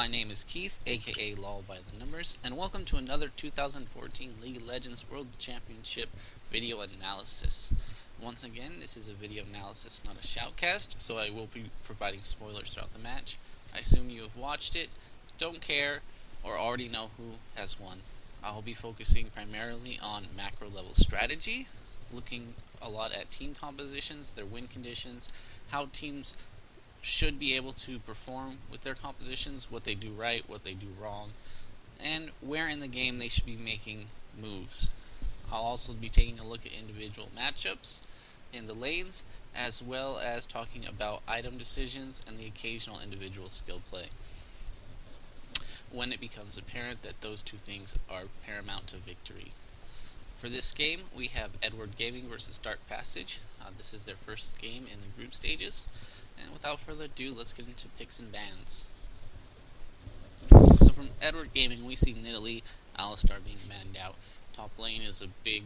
My name is Keith, aka LoLByTheNumbers, and welcome to another 2014 League of Legends World Championship video analysis. Once again, this is a video analysis, not a shoutcast, so I will be providing spoilers throughout the match. I assume you have watched it, don't care, or already know who has won. I'll be focusing primarily on macro level strategy, looking a lot at team compositions, their win conditions, how teams should be able to perform with their compositions, what they do right, what they do wrong, and where in the game they should be making moves. I'll also be taking a look at individual matchups in the lanes, as well as talking about item decisions and the occasional individual skill play, when it becomes apparent that those two things are paramount to victory. For this game, we have Edward Gaming versus Dark Passage. This is their first game in the group stages. And without further ado, let's get into picks and bans. So from Edward Gaming, we see Nidalee, Alistar being banned out. Top lane is a big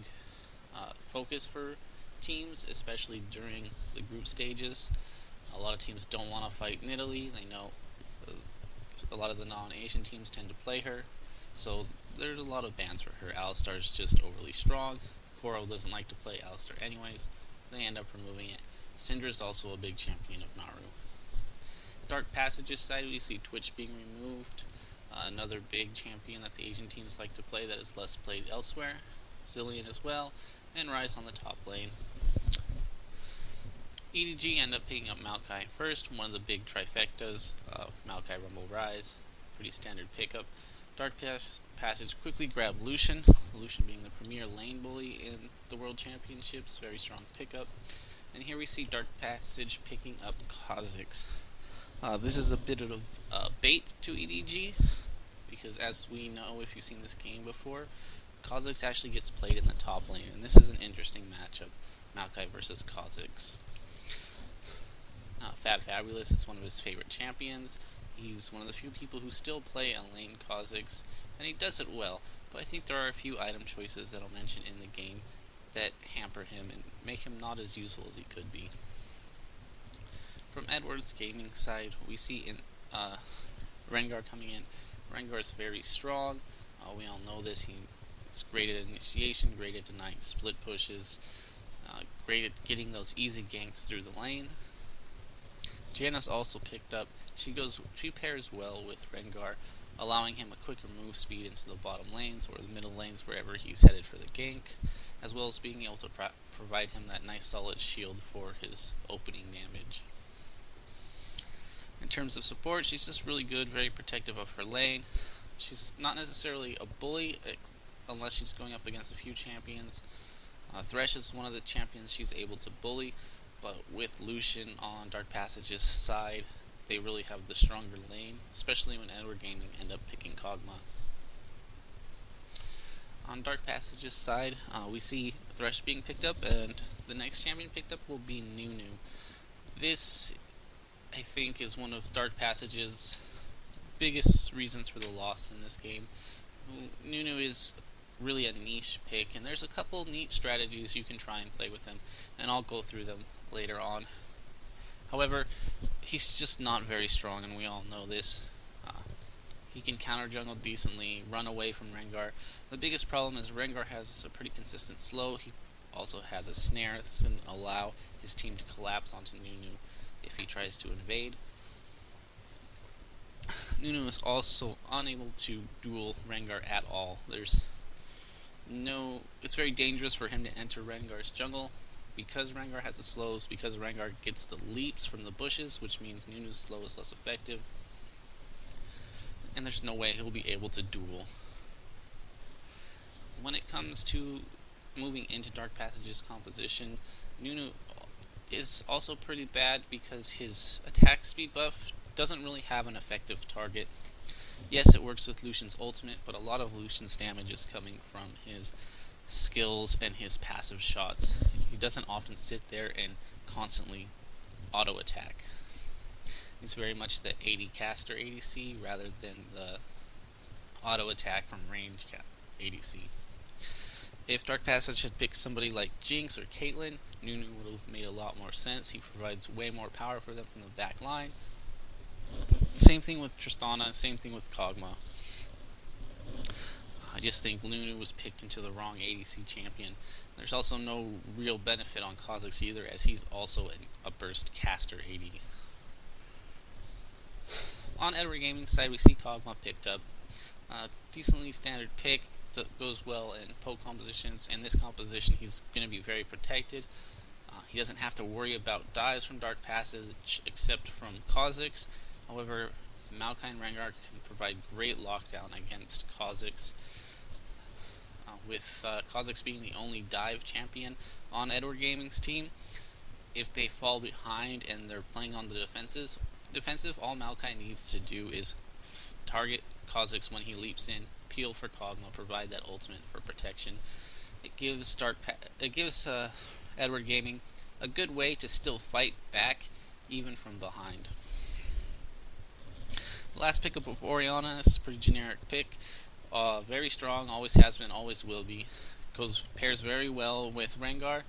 focus for teams, especially during the group stages. A lot of teams don't want to fight Nidalee. They know a lot of the non-Asian teams tend to play her. So there's a lot of bans for her. Alistar is just overly strong. Koro doesn't like to play Alistar anyways. They end up removing it. Syndra is also a big champion of Naru. Dark Passage's side, we see Twitch being removed. Another big champion that the Asian teams like to play that is less played elsewhere. Zillion as well, and Ryze on the top lane. EDG end up picking up Maokai first, one of the big trifectas. Maokai, Rumble, Ryze, pretty standard pickup. Dark Passage quickly grabbed Lucian, Lucian being the premier lane bully in the World Championships, very strong pickup. And here we see Dark Passage picking up Kha'Zix. This is a bit of bait to EDG, because as we know, if you've seen this game before, Kha'Zix actually gets played in the top lane, and this is an interesting matchup, Maokai versus Kha'Zix. Fabulous is one of his favorite champions. He's one of the few people who still play on lane Kha'Zix, and he does it well, but I think there are a few item choices that I'll mention in the game that hamper him and make him not as useful as he could be. From Edward's gaming side, we see Rengar coming in. Rengar is very strong. We all know this. He's great at initiation, great at denying split pushes, great at getting those easy ganks through the lane. Janna's also picked up. She pairs well with Rengar, allowing him a quicker move speed into the bottom lanes or the middle lanes wherever he's headed for the gank, as well as being able to provide him that nice solid shield for his opening damage. In terms of support, she's just really good, very protective of her lane. She's not necessarily a bully unless she's going up against a few champions. Thresh is one of the champions she's able to bully, but with Lucian on Dark Passage's side, they really have the stronger lane, especially when Edward Gaming end up picking Kog'Maw. On Dark Passage's side, we see Thresh being picked up, and the next champion picked up will be Nunu. This, I think, is one of Dark Passage's biggest reasons for the loss in this game. Nunu is really a niche pick, and there's a couple neat strategies you can try and play with him, and I'll go through them later on. However, he's just not very strong, and we all know this. He can counter jungle decently, run away from Rengar. The biggest problem is Rengar has a pretty consistent slow. He also has a snare that doesn't allow his team to collapse onto Nunu if he tries to invade. Nunu is also unable to duel Rengar at all. It's very dangerous for him to enter Rengar's jungle, because Rengar has the slows, because Rengar gets the leaps from the bushes, which means Nunu's slow is less effective, and there's no way he'll be able to duel. When it comes to moving into Dark Passage's composition, Nunu is also pretty bad because his attack speed buff doesn't really have an effective target. Yes, it works with Lucian's ultimate, but a lot of Lucian's damage is coming from his skills and his passive shots. He doesn't often sit there and constantly auto attack. He's very much the AD caster ADC rather than the auto attack from range ADC. If Dark Passage had picked somebody like Jinx or Caitlyn, Nunu would have made a lot more sense. He provides way more power for them from the back line. Same thing with Tristana, same thing with Kog'Maw. I just think Luna was picked into the wrong ADC champion. There's also no real benefit on Kha'Zix either, as he's also a burst caster AD. On Edward Gaming's side, we see Kog'Maw picked up. Decently standard pick, that goes well in poke compositions. In this composition, he's going to be very protected. He doesn't have to worry about dives from Dark Passage except from Kha'Zix. However, Maokai and Rengar can provide great lockdown against Kha'Zix. With Kha'Zix being the only dive champion on Edward Gaming's team, if they fall behind and they're playing on the defensive, all Maokai needs to do is target Kha'Zix when he leaps in, peel for Kog'Maw, provide that ultimate for protection. It gives Edward Gaming a good way to still fight back, even from behind. The last pickup of Orianna is a pretty generic pick. Very strong, always has been, always will be. Pairs very well with Rengar,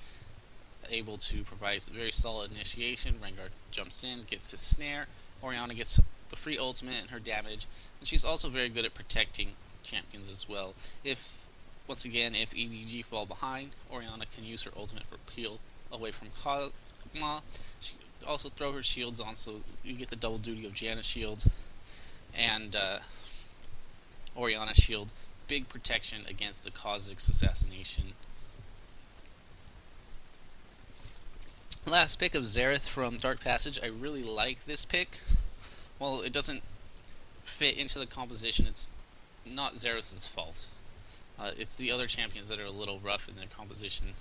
able to provide very solid initiation. Rengar jumps in, gets his snare. Orianna gets the free ultimate and her damage, and she's also very good at protecting champions as well. Once again, if EDG fall behind, Orianna can use her ultimate for peel away from Kog'Maw. She can also throw her shields on, so you get the double duty of Janna's shield and Orianna's shield. Big protection against the Kha'Zix assassination. Last pick of Xerath from Dark Passage. I really like this pick. While it doesn't fit into the composition, it's not Xerath's fault. It's the other champions that are a little rough in their composition.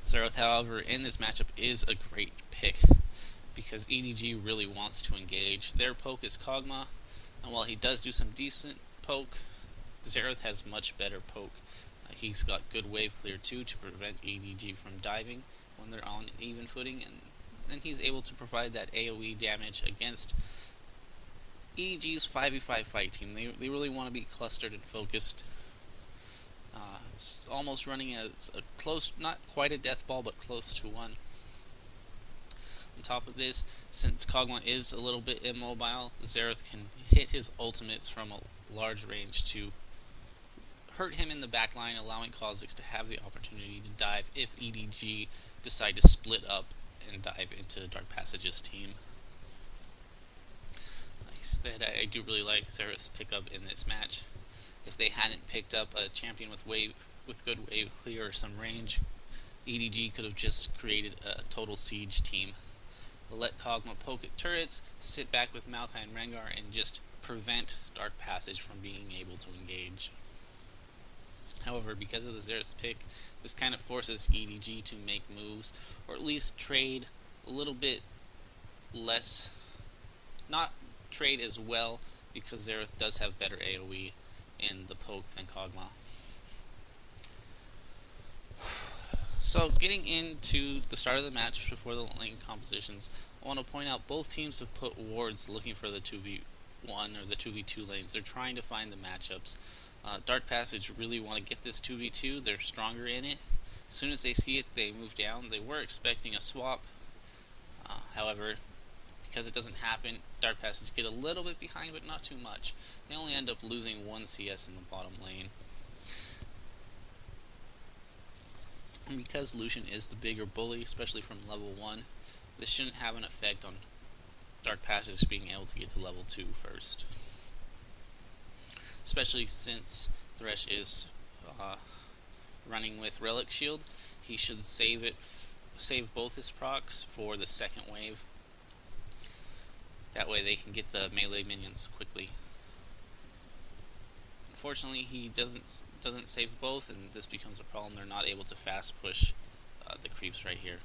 Xerath, however, in this matchup is a great pick because EDG really wants to engage. Their poke is Kog'Maw, and while he does do some decent poke, Xerath has much better poke. He's got good wave clear too to prevent EDG from diving when they're on an even footing, and then he's able to provide that AoE damage against EDG's 5v5 fight team. They really want to be clustered and focused. It's almost running as a close, not quite a death ball, but close to one. On top of this, since Kog'Maw is a little bit immobile, Xerath can hit his ultimates from a large range to hurt him in the backline, allowing Kha'Zix to have the opportunity to dive if EDG decide to split up and dive into Dark Passage's team. Like I said, I do really like Xerath's pickup in this match. If they hadn't picked up a champion with good wave clear or some range, EDG could have just created a total siege team. Let Kog'Maw poke at turrets, sit back with Maokai and Rengar, and just prevent Dark Passage from being able to engage. However, because of the Xerath pick, this kind of forces EDG to make moves, or at least trade a little bit less, not trade as well, because Xerath does have better AoE in the poke than Kog'Maw. So, getting into the start of the match before the lane compositions, I want to point out both teams have put wards looking for the 2v1 or the 2v2 lanes. They're trying to find the matchups. Dark Passage really want to get this 2v2. They're stronger in it. As soon as they see it, they move down. They were expecting a swap. However, because it doesn't happen, Dark Passage get a little bit behind, but not too much. They only end up losing 1 CS in the bottom lane. And because Lucian is the bigger bully, especially from level 1, this shouldn't have an effect on Dark Passage being able to get to level 2 first. Especially since Thresh is running with Relic Shield, he should save both his procs for the second wave. That way they can get the melee minions quickly. Unfortunately, he doesn't save both, and this becomes a problem. They're not able to fast push the creeps right here.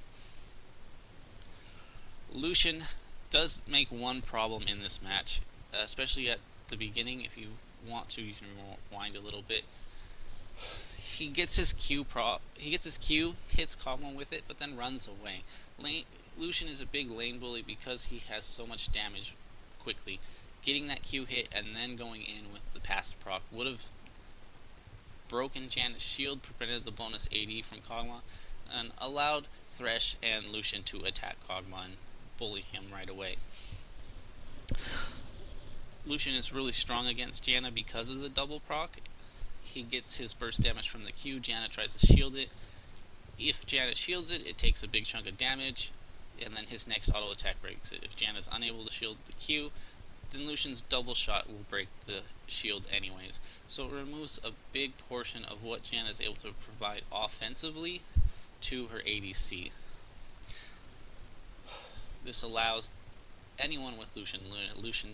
Lucian does make one problem in this match, especially at the beginning. If you want to, you can rewind a little bit. He gets his Q, hits Kog'Maw with it, but then runs away. Lucian is a big lane bully because he has so much damage quickly. Getting that Q hit and then going in with the passive proc would have broken Janna's shield, prevented the bonus AD from Kog'Maw, and allowed Thresh and Lucian to attack Kog'Maw and bully him right away. Lucian is really strong against Janna because of the double proc. He gets his burst damage from the Q, Janna tries to shield it. If Janna shields it, it takes a big chunk of damage, and then his next auto attack breaks it. If Janna's unable to shield the Q, then Lucian's double shot will break the shield anyways. So it removes a big portion of what Janna is able to provide offensively to her ADC. This allows anyone with Lucian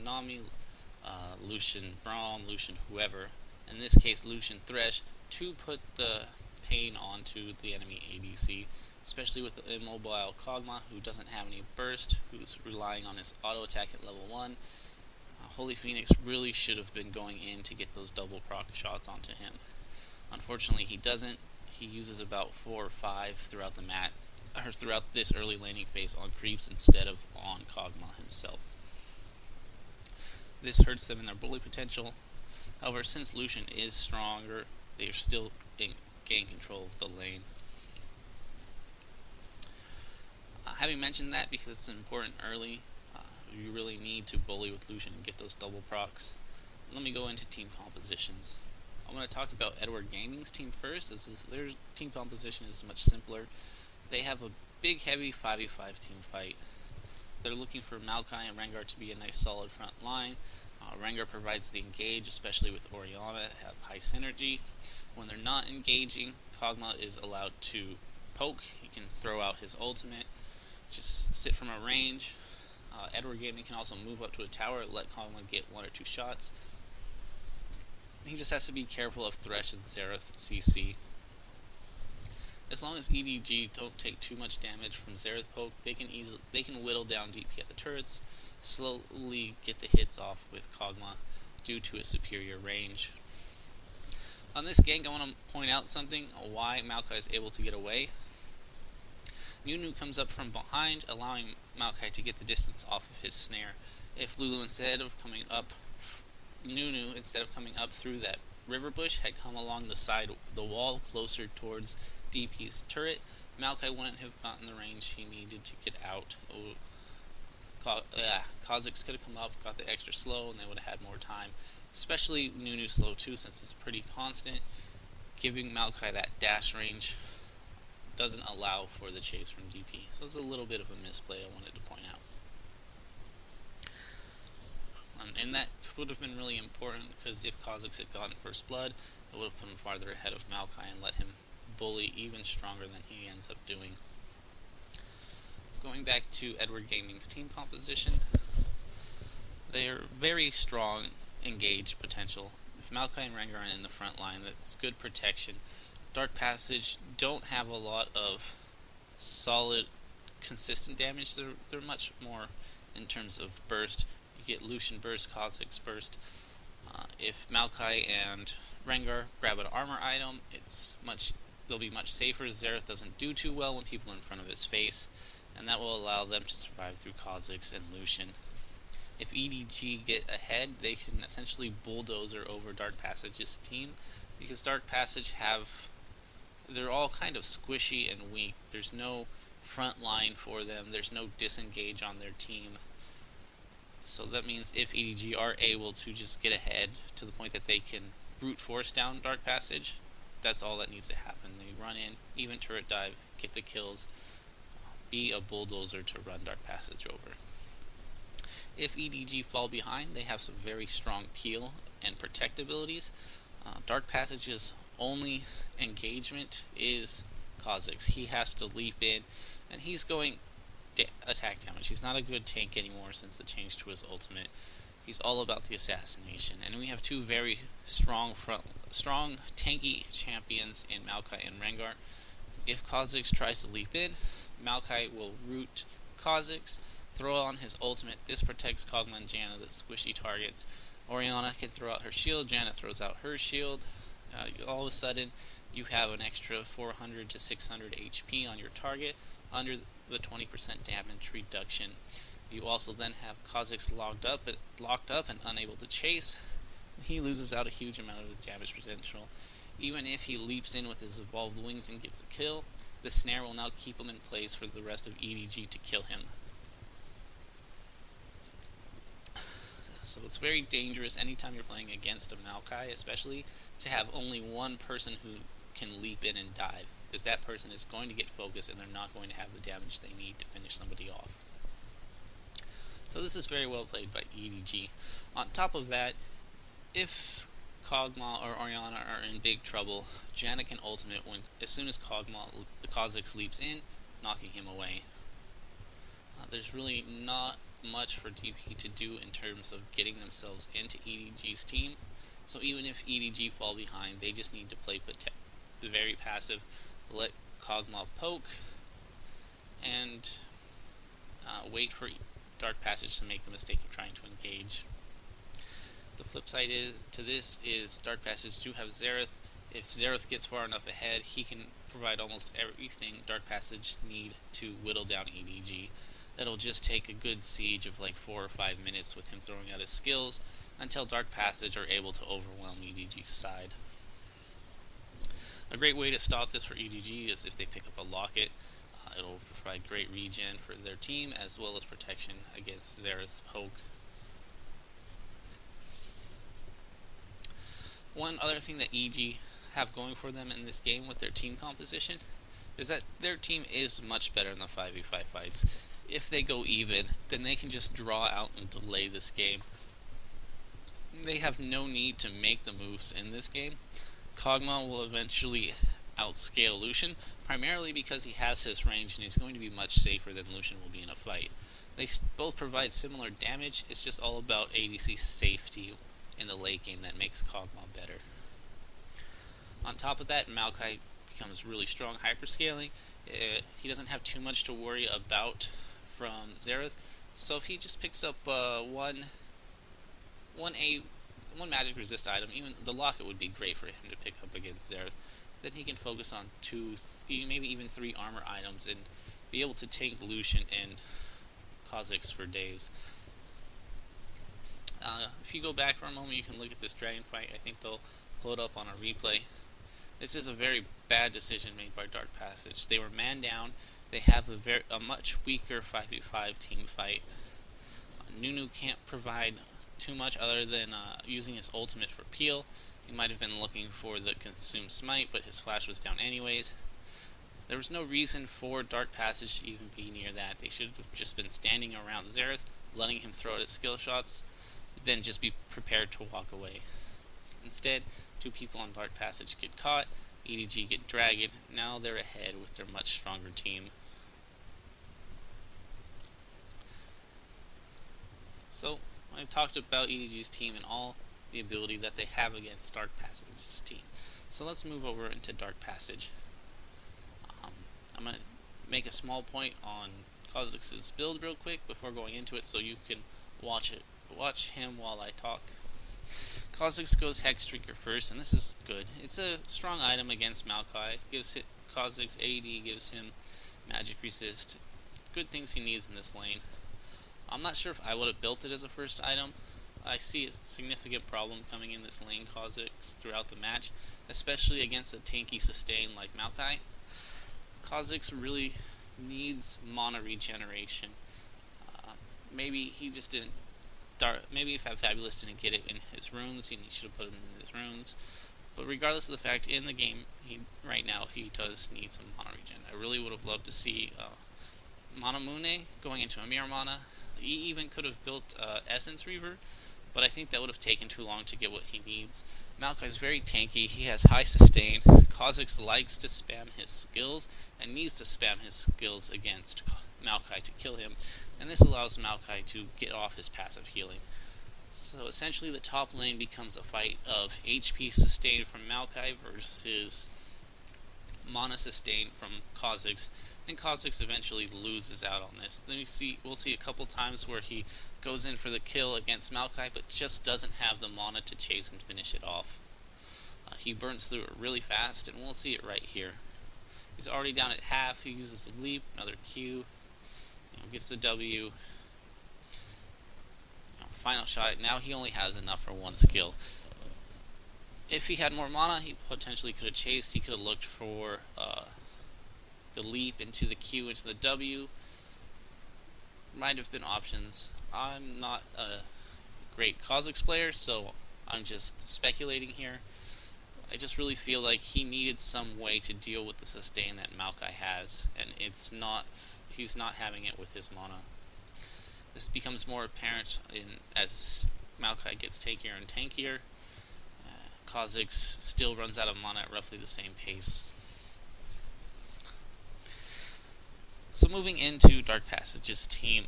Nami, Lucian Braum, Lucian whoever, in this case Lucian Thresh, to put the pain onto the enemy ADC, especially with the immobile Kog'Maw, who doesn't have any burst, who's relying on his auto attack at level 1. Holy Phoenix really should have been going in to get those double proc shots onto him. Unfortunately, he doesn't. He uses about 4 or 5 throughout the mat, or throughout this early laning phase on creeps instead of on Kog'Maw himself. This hurts them in their bully potential. However, since Lucian is stronger, they are still gain control of the lane. Having mentioned that, because it's important early, you really need to bully with Lucian and get those double procs. Let me go into team compositions. I'm going to talk about Edward Gaming's team first, as their team composition is much simpler. They have a big, heavy 5v5 team fight. They're looking for Maokai and Rengar to be a nice solid front line. Rengar provides the engage, especially with Orianna, have high synergy. When they're not engaging, Kog'Maw is allowed to poke. He can throw out his ultimate, just sit from a range. Edward Gaming can also move up to a tower, let Kog'Maw get 1 or 2 shots. He just has to be careful of Thresh and Xerath CC. As long as EDG don't take too much damage from Xerath poke, they can whittle down DP at the turrets, slowly get the hits off with Kog'Maw due to his superior range. On this gank, I want to point out something, why Maokai is able to get away. Nunu comes up from behind, allowing Maokai to get the distance off of his snare. If Nunu, instead of coming up through that river bush, had come along the side of the wall closer towards DP's turret, Maokai wouldn't have gotten the range he needed to get out. Kha'Zix could have come up, got the extra slow, and they would have had more time. Especially Nunu slow too, since it's pretty constant. Giving Maokai that dash range doesn't allow for the chase from DP. So it's a little bit of a misplay I wanted to point out. And that would have been really important, because if Kha'Zix had gotten first blood, it would have put him farther ahead of Maokai and let him bully even stronger than he ends up doing. Going back to Edward Gaming's team composition, they are very strong engage potential. If Maokai and Rengar are in the front line, that's good protection. Dark Passage don't have a lot of solid, consistent damage. They're much more in terms of burst. You get Lucian burst, Kha'Zix burst. If Maokai and Rengar grab an armor item, they'll be much safer. Xerath doesn't do too well when people are in front of his face, and that will allow them to survive through Kha'Zix and Lucian. If EDG get ahead, they can essentially bulldozer over Dark Passage's team, because Dark Passage they're all kind of squishy and weak. There's no front line for them. There's no disengage on their team. So that means if EDG are able to just get ahead to the point that they can brute force down Dark Passage, that's all that needs to happen. They run in, even turret dive, get the kills, be a bulldozer to run Dark Passage over. If EDG fall behind, they have some very strong peel and protect abilities. Dark Passage's only engagement is Kha'Zix. He has to leap in, and he's going attack damage. He's not a good tank anymore since the change to his ultimate. He's all about the assassination, and we have two very strong tanky champions in Maokai and Rengar. If Kha'Zix tries to leap in, Maokai will root Kha'Zix, throw on his ultimate. This protects Kog'Maw and Janna, the squishy targets. Orianna can throw out her shield, Janna throws out her shield. All of a sudden, you have an extra 400 to 600 HP on your target, under the 20% damage reduction. You also then have Kha'Zix locked up and unable to chase. He loses out a huge amount of the damage potential. Even if he leaps in with his evolved wings and gets a kill, the snare will now keep him in place for the rest of EDG to kill him. So it's very dangerous anytime you're playing against a Maokai, especially, to have only one person who can leap in and dive, because that person is going to get focused and they're not going to have the damage they need to finish somebody off. So this is very well played by EDG. On top of that, if Kog'Maw or Orianna are in big trouble, Janna can ultimate as soon as the Kha'Zix leaps in, knocking him away. There's really not much for DP to do in terms of getting themselves into EDG's team, so even if EDG fall behind, they just need to play very passive, let Kog'Maw poke, and wait for Dark Passage to make the mistake of trying to engage. The flip side to this is Dark Passage do have Xerath. If Xerath gets far enough ahead, he can provide almost everything Dark Passage need to whittle down EDG. It'll just take a good siege of like 4 or 5 minutes with him throwing out his skills until Dark Passage are able to overwhelm EDG's side. A great way to stop this for EDG is if they pick up a Locket. It'll provide great regen for their team as well as protection against Xerath's poke. One other thing that EDG have going for them in this game with their team composition is that their team is much better in the 5v5 fights. If they go even, then they can just draw out and delay this game. They have no need to make the moves in this game. Kog'Maw will eventually outscale Lucian, primarily because he has his range and he's going to be much safer than Lucian will be in a fight. They both provide similar damage, it's just all about ADC safety in the late game that makes Kog'Maw better. On top of that, Maokai becomes really strong hyperscaling. He doesn't have too much to worry about from Xerath, so if he just picks up one magic resist item, even the Locket would be great for him to pick up against Xerath. Then he can focus on 2, maybe even 3 armor items and be able to tank Lucian and Kha'Zix for days. If you go back for a moment, you can look at this dragon fight. I think they'll pull it up on a replay. This is a very bad decision made by Dark Passage. They were man down. They have a much weaker 5v5 team fight. Nunu can't provide too much other than using his ultimate for peel. He might have been looking for the consume smite, but his flash was down anyways. There was no reason for Dark Passage to even be near that. They should have just been standing around Xerath, letting him throw out his skill shots, then just be prepared to walk away. Instead, 2 people on Dark Passage get caught, EDG get dragged, now they're ahead with their much stronger team. So, I've talked about EDG's team and all the ability that they have against Dark Passage's team. So let's move over into Dark Passage. I'm going to make a small point on Kha'Zix's build real quick before going into it so you can watch him while I talk. Kha'Zix goes Hexdrinker first, and this is good. It's a strong item against Maokai. Gives Kha'Zix AD, gives him magic resist. Good things he needs in this lane. I'm not sure if I would have built it as a first item. I see a significant problem coming in this lane Kha'Zix throughout the match, especially against a tanky sustain like Maokai. Kha'Zix really needs mana regeneration. Maybe he just didn't maybe if Fabulous didn't get it in his runes, he should have put him in his runes. But regardless of the fact, in the game, right now, he does need some mana regen. I really would have loved to see Mana Mune going into a Mirror Mana. He even could have built Essence Reaver, but I think that would have taken too long to get what he needs. Maokai is very tanky, he has high sustain. Kha'Zix likes to spam his skills, and needs to spam his skills against Maokai to kill him, and this allows Maokai to get off his passive healing. So essentially the top lane becomes a fight of HP sustain from Maokai versus mana sustain from Kha'Zix, and Kha'Zix eventually loses out on this. Then we'll see a couple times where he goes in for the kill against Maokai, but just doesn't have the mana to chase and finish it off. He burns through it really fast, and we'll see it right here. He's already down at half. He uses a leap, another Q, gets the W. Final shot. Now he only has enough for one skill. If he had more mana, he potentially could have chased. He could have looked for the leap into the Q into the W. Might have been options. I'm not a great Kha'Zix player, so I'm just speculating here. I just really feel like he needed some way to deal with the sustain that Maokai has, and he's not having it with his mana. This becomes more apparent as Maokai gets tankier and tankier. Kha'Zix still runs out of mana at roughly the same pace. So moving into Dark Passage's team,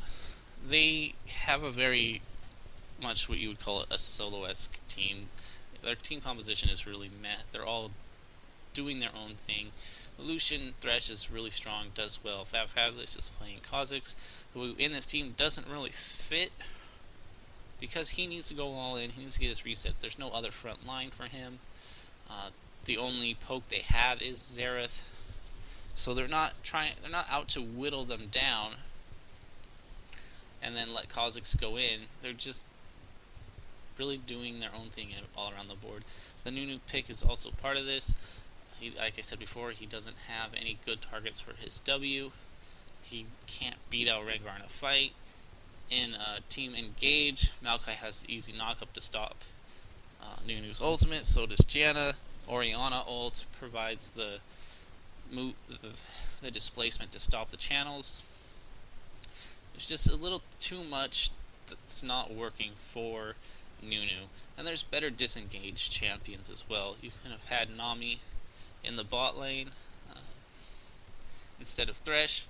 they have a very much what you would call a solo-esque team. Their team composition is really meh. They're all doing their own thing. Lucian Thresh is really strong, does well. Fabulous is playing Kha'Zix, who in this team doesn't really fit because he needs to go all in. He needs to get his resets. There's no other front line for him. The only poke they have is Xerath, so they're not out to whittle them down and then let Kha'Zix go in. They're just really doing their own thing all around the board. The Nunu pick is also part of this. Like I said before, he doesn't have any good targets for his W. He can't beat out Rengar in a fight. In a team engage, Maokai has easy knockup to stop Nunu's ultimate, so does Janna. Orianna ult provides the displacement to stop the channels. There's just a little too much that's not working for Nunu. And there's better disengaged champions as well. You could have had Nami in the bot lane instead of Thresh.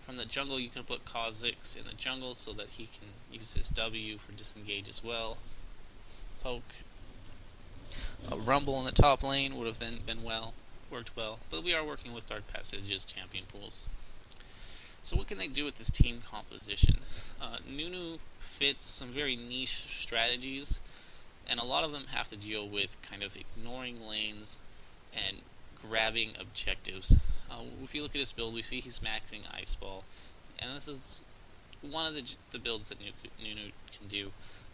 From the jungle, you could have put Kha'Zix in the jungle so that he can use his W for disengage as well. Poke. A Rumble in the top lane would have then worked well. But we are working with Dark Passage's champion pools. So what can they do with this team composition? Nunu fits some very niche strategies, and a lot of them have to deal with kind of ignoring lanes and grabbing objectives. If you look at his build, we see he's maxing Ice Ball, and this is one of the builds that Nunu can do.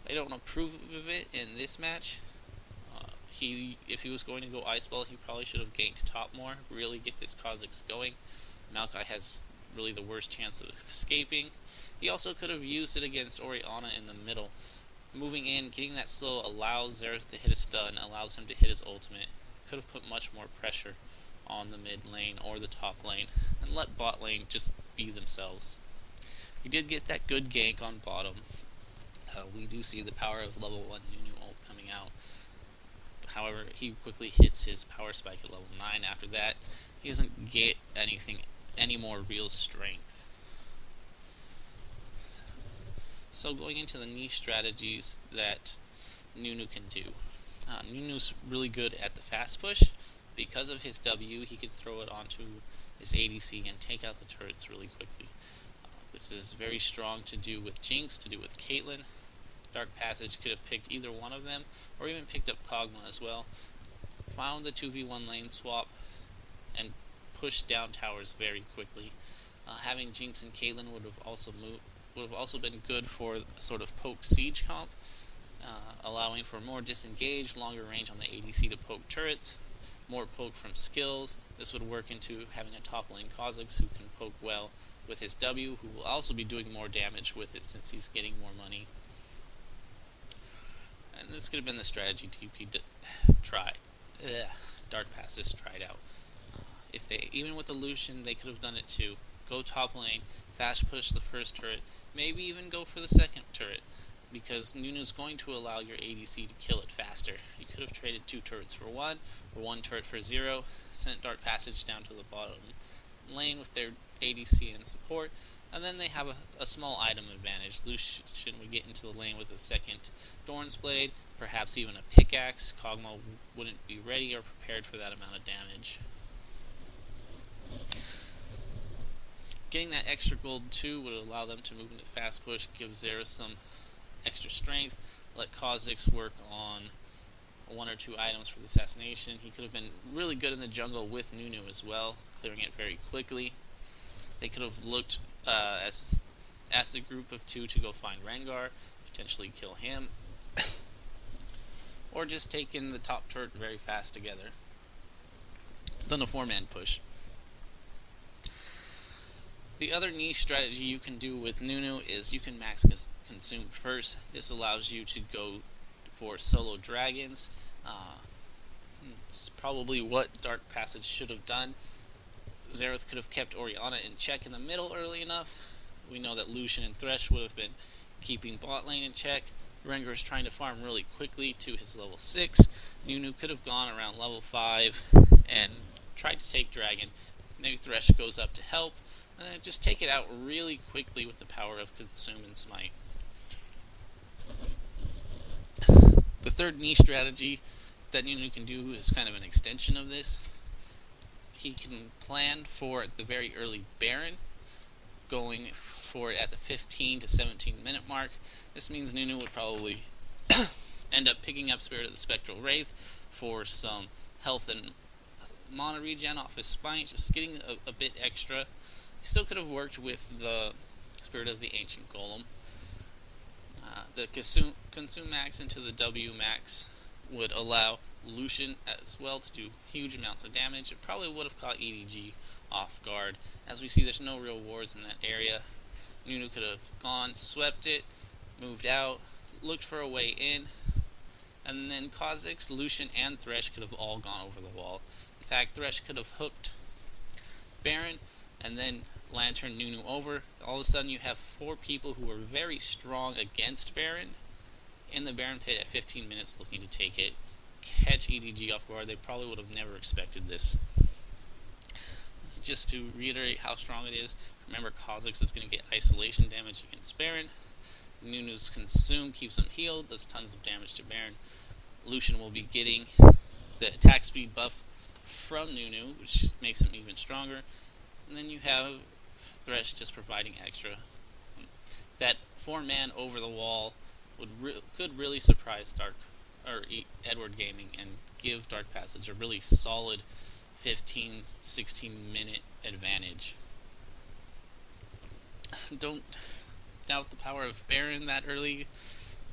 I don't approve of it in this match. If he was going to go Ice Ball, he probably should have ganked top more, really get this Kha'Zix going. Maokai has really the worst chance of escaping. He also could have used it against Orianna in the middle. Moving in, getting that slow allows Xerath to hit a stun, allows him to hit his ultimate. Could have put much more pressure on the mid lane or the top lane, and let bot lane just be themselves. He did get that good gank on bottom. We do see the power of level 1 Nunu ult coming out. However, he quickly hits his power spike at level 9. After that, he doesn't get any more real strength. So going into the niche strategies that Nunu can do. Nunu's really good at the fast push. Because of his W, he can throw it onto his ADC and take out the turrets really quickly. This is very strong to do with Jinx, to do with Caitlyn. Dark Passage could have picked either one of them, or even picked up Kog'Maw as well. Found the 2v1 lane swap, and pushed down towers very quickly. Having Jinx and Caitlyn would have also been good for a sort of poke siege comp, allowing for more disengage, longer range on the ADC to poke turrets, more poke from skills. This would work into having a top lane Kha'Zix who can poke well with his W, who will also be doing more damage with it since he's getting more money. And this could have been the strategy Dark Passage tried out. Even with the Lucian, they could have done it too. Go top lane, fast push the first turret, maybe even go for the second turret, because Nunu's going to allow your ADC to kill it faster. You could have traded 2 turrets for 1, or 1 turret for 0, sent Dark Passage down to the bottom lane with their ADC and support, and then they have a small item advantage. Lucian would get into the lane with a second Dorn's Blade, perhaps even a pickaxe. Kog'Maw wouldn't be ready or prepared for that amount of damage. Getting that extra gold too would allow them to move into fast push, give Xerath some extra strength, let Kha'Zix work on 1 or 2 items for the assassination. He could have been really good in the jungle with Nunu as well, clearing it very quickly. They could have looked as a group of 2 to go find Rengar, potentially kill him, or just taken the top turret very fast together. Done a 4-man push. The other niche strategy you can do with Nunu is you can max consume first. This allows you to go for solo dragons. It's probably what Dark Passage should have done. Xerath could have kept Orianna in check in the middle early enough. We know that Lucian and Thresh would have been keeping bot lane in check. Rengar is trying to farm really quickly to his level 6. Nunu could have gone around level 5 and tried to take Dragon. Maybe Thresh goes up to help, and then just take it out really quickly with the power of Consume and Smite. The third niche strategy that Nunu can do is kind of an extension of this. He can plan for the very early Baron, going for it at the 15 to 17 minute mark. This means Nunu would probably end up picking up Spirit of the Spectral Wraith for some health and mana regen off his Smite, just getting a bit extra. He still could have worked with the Spirit of the Ancient Golem. The Consume Max into the W Max would allow Lucian as well to do huge amounts of damage. It probably would have caught EDG off guard. As we see, there's no real wards in that area. Nunu could have gone, swept it, moved out, looked for a way in, and then Kha'Zix, Lucian, and Thresh could have all gone over the wall. In fact, Thresh could have hooked Baron and then Lantern Nunu over. All of a sudden you have 4 people who are very strong against Baron in the Baron pit at 15 minutes looking to take it, catch EDG off guard. They probably would have never expected this. Just to reiterate how strong it is, remember Kha'Zix is going to get isolation damage against Baron. Nunu's Consume keeps him healed, does tons of damage to Baron. Lucian will be getting the attack speed buff from Nunu, which makes him even stronger. And then you have Thresh just providing extra. That 4-man over the wall could really surprise Edward Gaming and give Dark Passage a really solid 15-16 minute advantage. Don't doubt the power of Baron that early.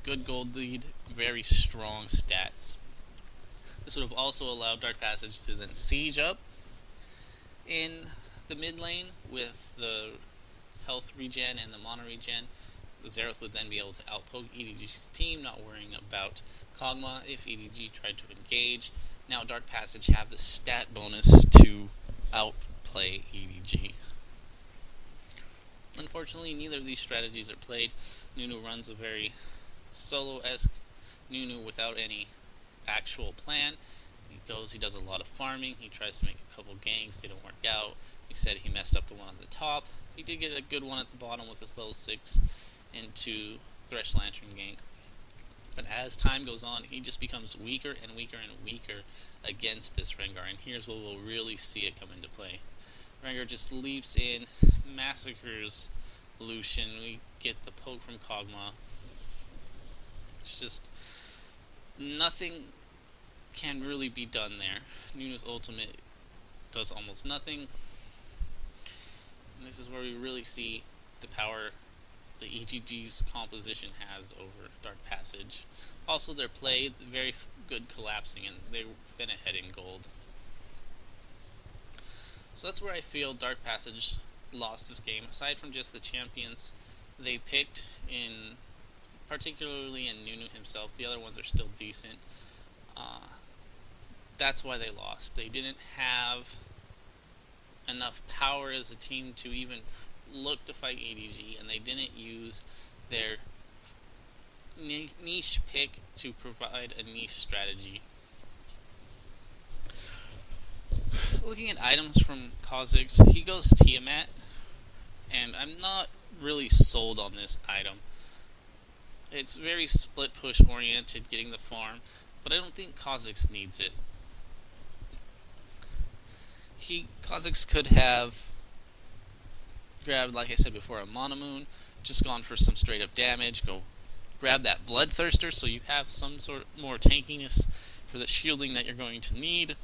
Good gold lead, very strong stats. This would have also allowed Dark Passage to then siege up in the mid lane with the health regen and the mana regen. Xerath would then be able to outpoke EDG's team, not worrying about Kog'Maw if EDG tried to engage. Now Dark Passage have the stat bonus to outplay EDG. Unfortunately, neither of these strategies are played. Nunu runs a very solo-esque Nunu without any actual plan. He does a lot of farming, he tries to make a couple ganks, they don't work out. We said he messed up the one on the top. He did get a good one at the bottom with his level 6 into Thresh Lantern gank. But as time goes on, he just becomes weaker and weaker and weaker against this Rengar, and here's where we'll really see it come into play. Rengar just leaps in, massacres Lucian. We get the poke from Kog'Maw. It's just nothing can really be done there. Nunu's ultimate does almost nothing. And this is where we really see the power the EDG's composition has over Dark Passage. Also, their play, very good collapsing, and they went ahead in gold. So that's where I feel Dark Passage lost this game. Aside from just the champions they picked, in particularly in Nunu himself, the other ones are still decent. That's why they lost. They didn't have enough power as a team to even look to fight EDG, and they didn't use their niche pick to provide a niche strategy. Looking at items from Kha'Zix, he goes Tiamat, and I'm not really sold on this item. It's very split push oriented, getting the farm, but I don't think Kha'Zix needs it. Kha'Zix could have grabbed, like I said before, a Mana Moon, just gone for some straight up damage, go grab that Bloodthirster so you have some sort of more tankiness for the shielding that you're going to need.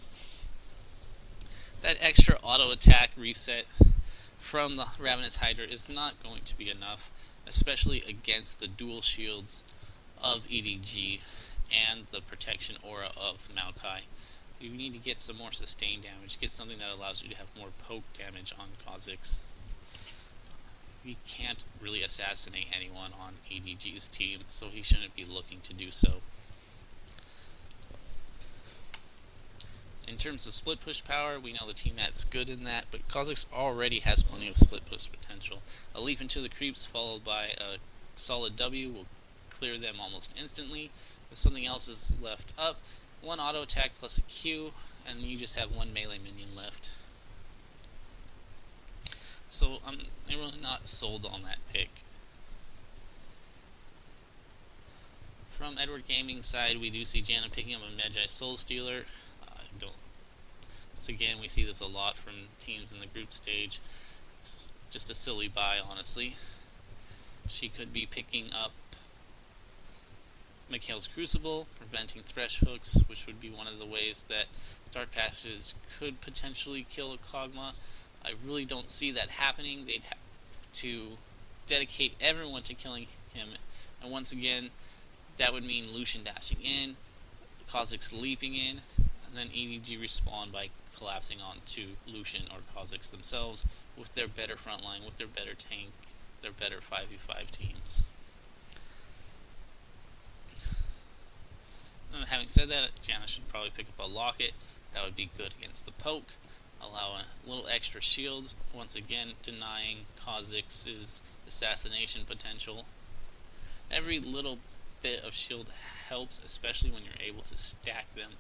That extra auto attack reset from the Ravenous Hydra is not going to be enough, especially against the dual shields of EDG and the protection aura of Maokai. You need to get some more sustained damage, get something that allows you to have more poke damage on Kha'Zix. he can't really assassinate anyone on EDG's team, so he shouldn't be looking to do so. In terms of split push power, we know the team that's good in that, but Kha'Zix already has plenty of split push potential. A leap into the creeps followed by a solid W will clear them almost instantly. If something else is left up, one auto attack plus a Q, and you just have one melee minion left. So I'm really not sold on that pick. From Edward Gaming's side, we do see Janna picking up a Magi Soul Stealer. Once again, we see this a lot from teams in the group stage. It's just a silly buy, honestly. She could be picking up Mikhail's Crucible, preventing Thresh Hooks, which would be one of the ways that Dark Passage could potentially kill a Kog'Maw. I really don't see that happening. They'd have to dedicate everyone to killing him, and once again, that would mean Lucian dashing in, Kha'Zix leaping in, and then EDG respawn by collapsing onto Lucian or Kha'Zix themselves with their better frontline, with their better tank, their better 5v5 teams. And having said that, Janna should probably pick up a Locket. That would be good against the poke. Allow a little extra shield, once again denying Kha'Zix's assassination potential. Every little bit of shield helps, especially when you're able to stack them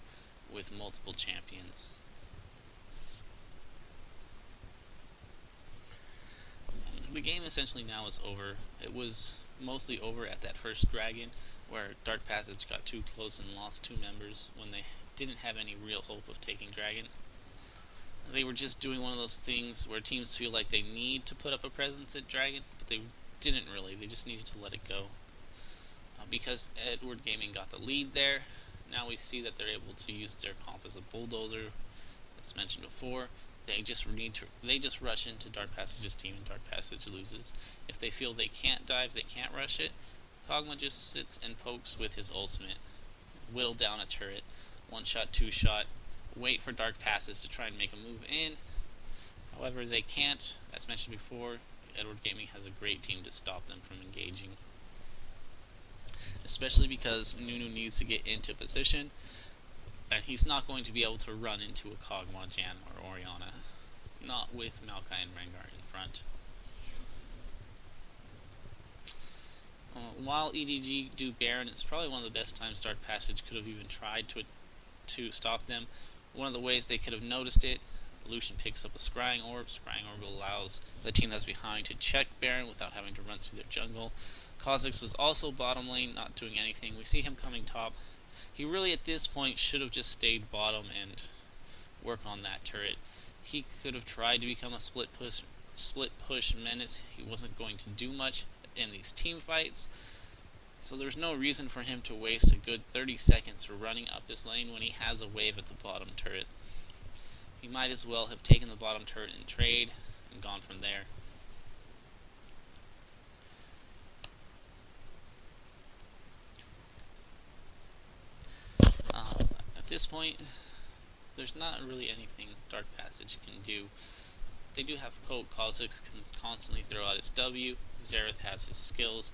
with multiple champions. The game essentially now is over. It was mostly over at that first dragon, where Dark Passage got too close and lost 2 members when they didn't have any real hope of taking dragon. They were just doing one of those things where teams feel like they need to put up a presence at dragon, but they didn't really. They just needed to let it go. Because Edward Gaming got the lead there, now we see that they're able to use their comp as a bulldozer, as mentioned before. They just rush into Dark Passage's team, and Dark Passage loses. If they feel they can't dive, they can't rush it, Kog'Maw just sits and pokes with his ultimate, whittle down a turret, 1-shot, 2-shot, wait for Dark Passage to try and make a move in. However, they can't. As mentioned before, Edward Gaming has a great team to stop them from engaging. Especially because Nunu needs to get into position, and he's not going to be able to run into a Kog'Maw, Janna, or Orianna. Not with Maokai and Rengar in front. While EDG do Baron, it's probably one of the best times Dark Passage could have even tried to stop them. One of the ways they could have noticed it, Lucian picks up a Scrying Orb. Scrying Orb allows the team that's behind to check Baron without having to run through their jungle. Kha'Zix was also bottom lane, not doing anything. We see him coming top. He really, at this point, should have just stayed bottom and work on that turret. He could have tried to become a split push menace. He wasn't going to do much in these team fights, so there's no reason for him to waste a good 30 seconds running up this lane when he has a wave at the bottom turret. He might as well have taken the bottom turret in trade and gone from there. At this point, there's not really anything Dark Passage can do. They do have poke. Kha'Zix can constantly throw out his W. Xerath has his skills,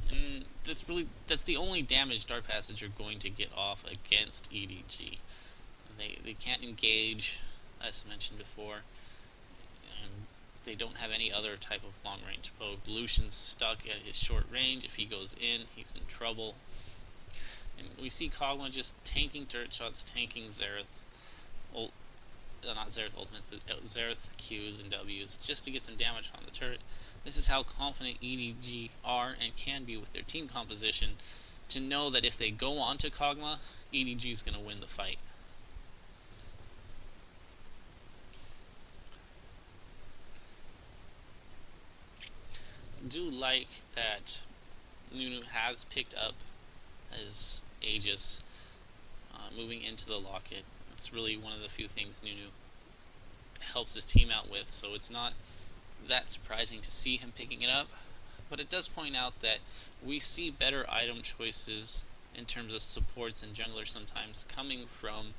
and that's the only damage Dark Passage are going to get off against EDG. They can't engage, as mentioned before, and they don't have any other type of long range poke. Lucian's stuck at his short range. If he goes in, he's in trouble. And we see Kog'Maw just tanking turret shots, tanking Xerath, not Xerath ultimates, but Xerath Qs and Ws, just to get some damage on the turret. This is how confident EDG are and can be with their team composition, to know that if they go on to Kog'Maw, EDG is going to win the fight. I do like that Nunu has picked up his Aegis, moving into the Locket. It's really one of the few things Nunu helps his team out with, so it's not that surprising to see him picking it up. But it does point out that we see better item choices in terms of supports and junglers sometimes coming from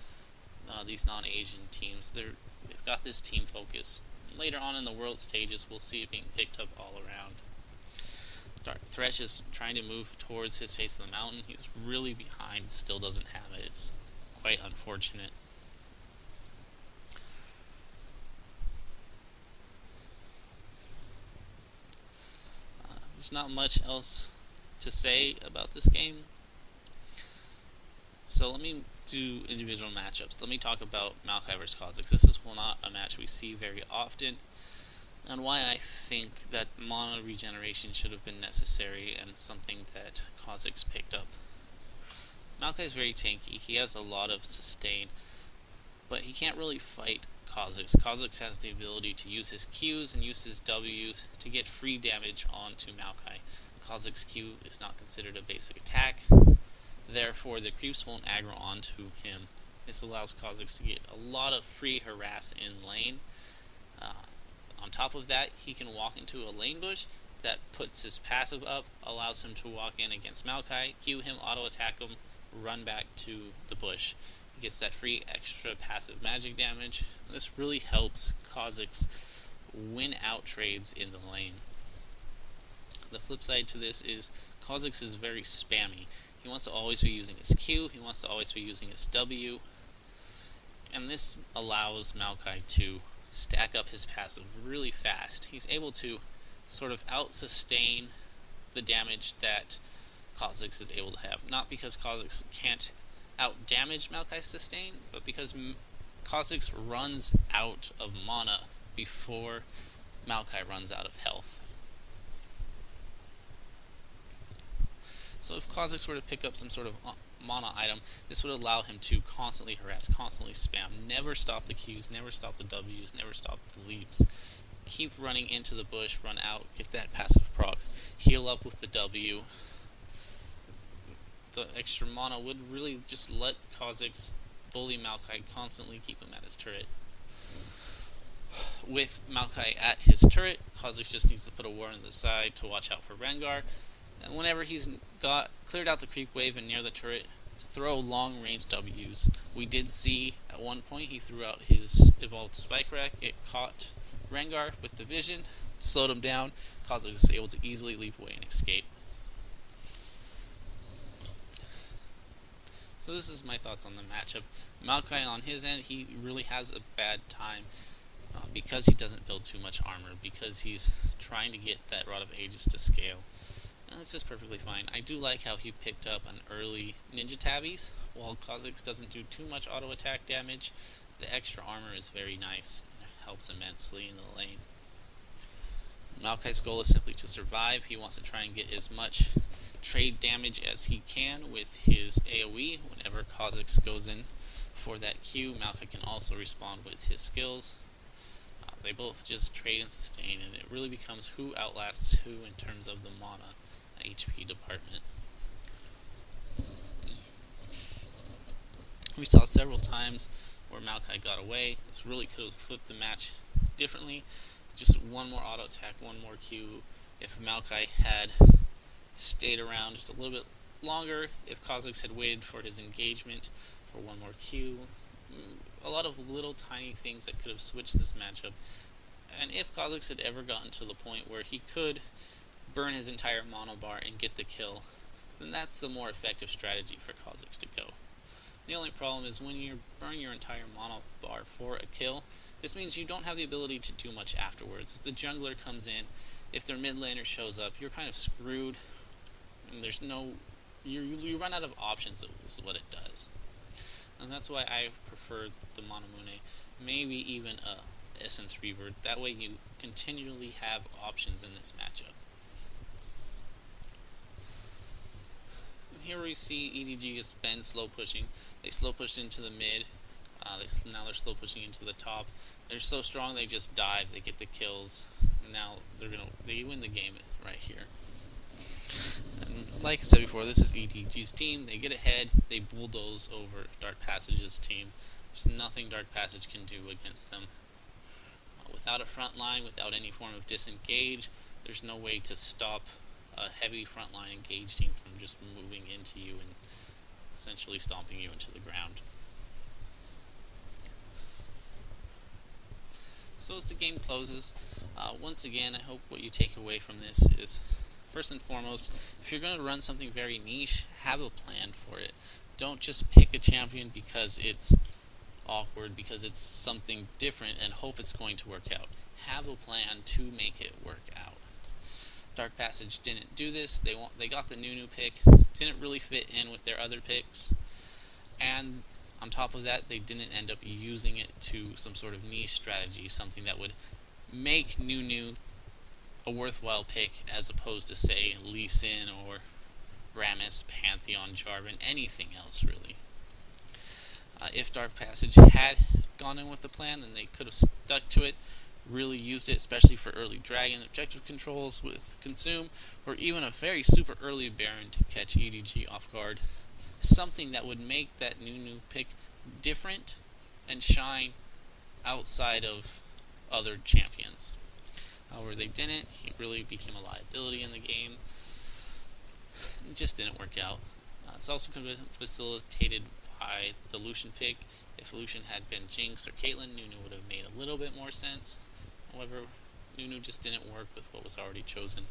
these non-Asian teams. They've got this team focus. Later on in the world stages, we'll see it being picked up all around. Thresh is trying to move towards his face of the mountain. He's really behind, still doesn't have it. It's quite unfortunate. There's not much else to say about this game. So let me do individual matchups. Let me talk about Maokai vs. Kha'Zix. This is not a match we see very often, and why I think that mana regeneration should have been necessary and something that Kha'Zix picked up. Maokai is very tanky. He has a lot of sustain, but he can't really fight Kha'Zix. Kha'Zix has the ability to use his Qs and use his Ws to get free damage onto Maokai. Kha'Zix's Q is not considered a basic attack, therefore the creeps won't aggro onto him. This allows Kha'Zix to get a lot of free harass in lane. On top of that, he can walk into a lane bush that puts his passive up, allows him to walk in against Maokai, Q him, auto attack him, run back to the bush. He gets that free extra passive magic damage. This really helps Kha'Zix win out trades in the lane. The flip side to this is Kha'Zix is very spammy. He wants to always be using his Q, he wants to always be using his W, and this allows Maokai to stack up his passive really fast. He's able to sort of out-sustain the damage that Kha'Zix is able to have. Not because Kha'Zix can't out-damage Maokai's sustain, but because Kha'Zix runs out of mana before Maokai runs out of health. So if Kha'Zix were to pick up some sort of mana item, this would allow him to constantly harass, constantly spam, never stop the Qs, never stop the Ws, never stop the leaps. Keep running into the bush, run out, get that passive proc, heal up with the W. The extra mana would really just let Kha'Zix bully Maokai, constantly keep him at his turret. With Maokai at his turret, Kha'Zix just needs to put a ward on the side to watch out for Rengar. And whenever he's cleared out the creep wave and near the turret, throw long range Ws. We did see at one point he threw out his evolved spike rack. It caught Rengar with the vision, slowed him down. Kha'Zix was able to easily leap away and escape. So this is my thoughts on the matchup. Maokai on his end, he really has a bad time because he doesn't build too much armor, because he's trying to get that Rod of Ages to scale. This is perfectly fine. I do like how he picked up an early ninja tabbies. While Kha'Zix doesn't do too much auto attack damage, the extra armor is very nice and it helps immensely in the lane. Maokai's goal is simply to survive. He wants to try and get as much trade damage as he can with his AoE. Whenever Kha'Zix goes in for that Q, Maokai can also respond with his skills. They both just trade and sustain, and it really becomes who outlasts who in terms of the mana HP department. We saw several times where Maokai got away. This really could have flipped the match differently. Just one more auto attack, one more Q. If Maokai had stayed around just a little bit longer, if Kha'Zix had waited for his engagement for one more Q, a lot of little tiny things that could have switched this matchup. And if Kha'Zix had ever gotten to the point where he could burn his entire mono bar and get the kill, then that's the more effective strategy for Kha'Zix to go. The only problem is when you burn your entire mono bar for a kill, this means you don't have the ability to do much afterwards. If the jungler comes in, if their mid laner shows up, you're kind of screwed, and there's no, you run out of options is what it does. And that's why I prefer the Monomune, maybe even a Essence Reaver. That way you continually have options in this matchup. Here we see EDG has been slow pushing. They slow pushed into the mid. Now they're slow pushing into the top. They're so strong they just dive. They get the kills. Now they win the game right here. And like I said before, this is EDG's team. They get ahead. They bulldoze over Dark Passage's team. There's nothing Dark Passage can do against them. Without a front line, without any form of disengage, there's no way to stop a heavy frontline engaged team from just moving into you and essentially stomping you into the ground. So as the game closes, once again, I hope what you take away from this is, first and foremost, if you're going to run something very niche, have a plan for it. Don't just pick a champion because it's awkward, because it's something different, and hope it's going to work out. Have a plan to make it work out. Dark Passage didn't do this. They got the Nunu pick, didn't really fit in with their other picks, and on top of that, they didn't end up using it to some sort of niche strategy, something that would make Nunu a worthwhile pick as opposed to, say, Lee Sin or Rammus, Pantheon, Jarvan, anything else really. If Dark Passage had gone in with the plan, then they could have stuck to it, really used it, especially for early dragon objective controls with Consume, or even a very super early Baron to catch EDG off guard. Something that would make that Nunu pick different and shine outside of other champions. However, they didn't. He really became a liability in the game. It just didn't work out. It's also facilitated by the Lucian pick. If Lucian had been Jinx or Caitlyn, Nunu would have made a little bit more sense. However, Nunu just didn't work with what was already chosen.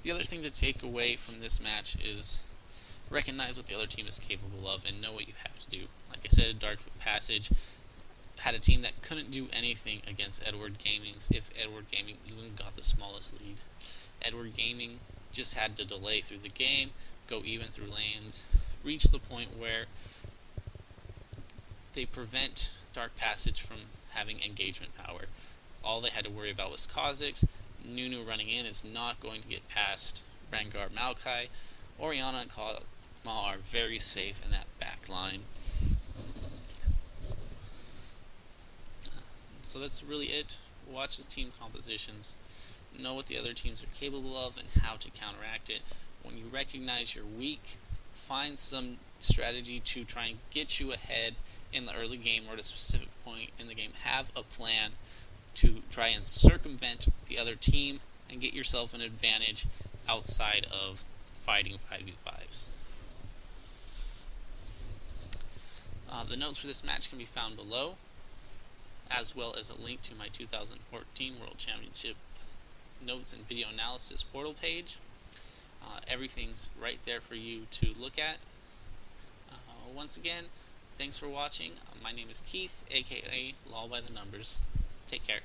The other thing to take away from this match is recognize what the other team is capable of and know what you have to do. Like I said, Dark Passage had a team that couldn't do anything against Edward Gaming's if Edward Gaming even got the smallest lead. Edward Gaming just had to delay through the game, go even through lanes, reach the point where they prevent Dark Passage from having engagement power. All they had to worry about was Kha'Zix. Nunu running in is not going to get past Rengar, Maokai. Orianna and Kama are very safe in that back line. So that's really it. Watch the team compositions, know what the other teams are capable of and how to counteract it. When you recognize you're weak, find some strategy to try and get you ahead in the early game or at a specific point in the game. Have a plan to try and circumvent the other team and get yourself an advantage outside of fighting 5v5s. The notes for this match can be found below, as well as a link to my 2014 World Championship notes and video analysis portal page. Everything's right there for you to look at. Once again, thanks for watching. My name is Keith, aka LoLByTheNumbers. Take care.